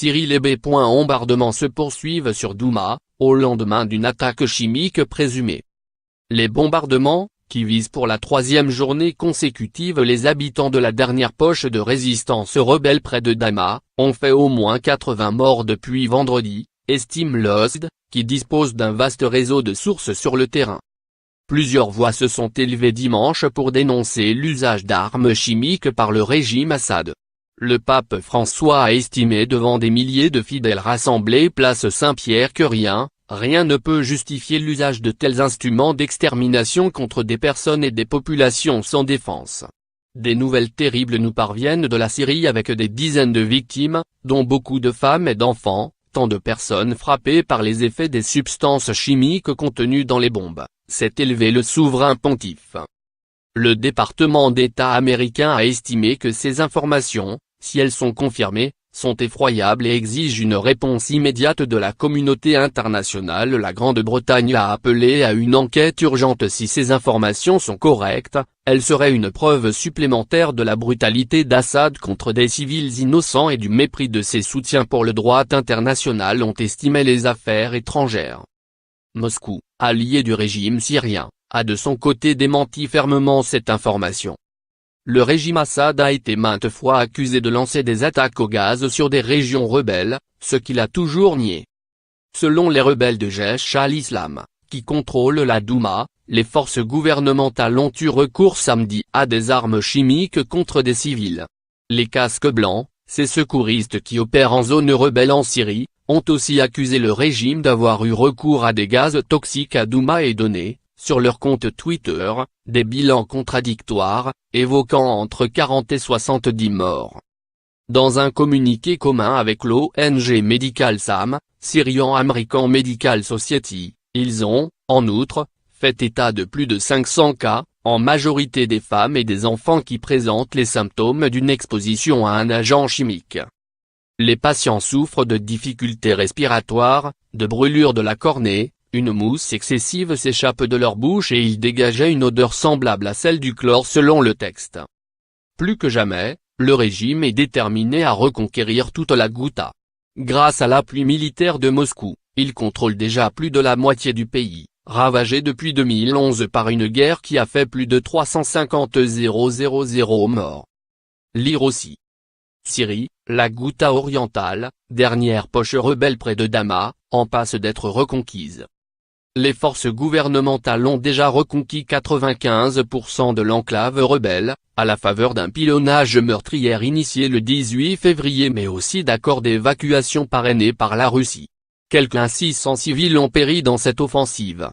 Syrie. Les bombardements se poursuivent sur Douma, au lendemain d'une attaque chimique présumée. Les bombardements, qui visent pour la troisième journée consécutive les habitants de la dernière poche de résistance rebelle près de Douma, ont fait au moins 80 morts depuis vendredi, estime l'OSD, qui dispose d'un vaste réseau de sources sur le terrain. Plusieurs voix se sont élevées dimanche pour dénoncer l'usage d'armes chimiques par le régime Assad. Le pape François a estimé devant des milliers de fidèles rassemblés place Saint-Pierre que rien ne peut justifier l'usage de tels instruments d'extermination contre des personnes et des populations sans défense. Des nouvelles terribles nous parviennent de la Syrie avec des dizaines de victimes, dont beaucoup de femmes et d'enfants, tant de personnes frappées par les effets des substances chimiques contenues dans les bombes, s'est élevé le souverain pontife. Le département d'État américain a estimé que ces informations, si elles sont confirmées, sont effroyables et exigent une réponse immédiate de la communauté internationale. La Grande-Bretagne a appelé à une enquête urgente. Si ces informations sont correctes, elles seraient une preuve supplémentaire de la brutalité d'Assad contre des civils innocents et du mépris de ses soutiens pour le droit international, ont estimé les affaires étrangères. Moscou, allié du régime syrien, a de son côté démenti fermement cette information. Le régime Assad a été maintes fois accusé de lancer des attaques au gaz sur des régions rebelles, ce qu'il a toujours nié. Selon les rebelles de Jaish al-Islam, qui contrôlent la Douma, les forces gouvernementales ont eu recours samedi à des armes chimiques contre des civils. Les casques blancs, ces secouristes qui opèrent en zone rebelle en Syrie, ont aussi accusé le régime d'avoir eu recours à des gaz toxiques à Douma et donné, sur leur compte Twitter, des bilans contradictoires, évoquant entre 40 et 70 morts. Dans un communiqué commun avec l'ONG Medical SAM, Syrian American Medical Society, ils ont, en outre, fait état de plus de 500 cas, en majorité des femmes et des enfants qui présentent les symptômes d'une exposition à un agent chimique. Les patients souffrent de difficultés respiratoires, de brûlures de la cornée, une mousse excessive s'échappe de leur bouche et ils dégageaient une odeur semblable à celle du chlore selon le texte. Plus que jamais, le régime est déterminé à reconquérir toute la Ghouta. Grâce à l'appui militaire de Moscou, il contrôle déjà plus de la moitié du pays, ravagé depuis 2011 par une guerre qui a fait plus de 350 000 morts. Lire aussi. Syrie, la Ghouta orientale, dernière poche rebelle près de Douma, en passe d'être reconquise. Les forces gouvernementales ont déjà reconquis 95% de l'enclave rebelle, à la faveur d'un pilonnage meurtrier initié le 18 février mais aussi d'accords d'évacuation parrainés par la Russie. Quelques 600 civils ont péri dans cette offensive.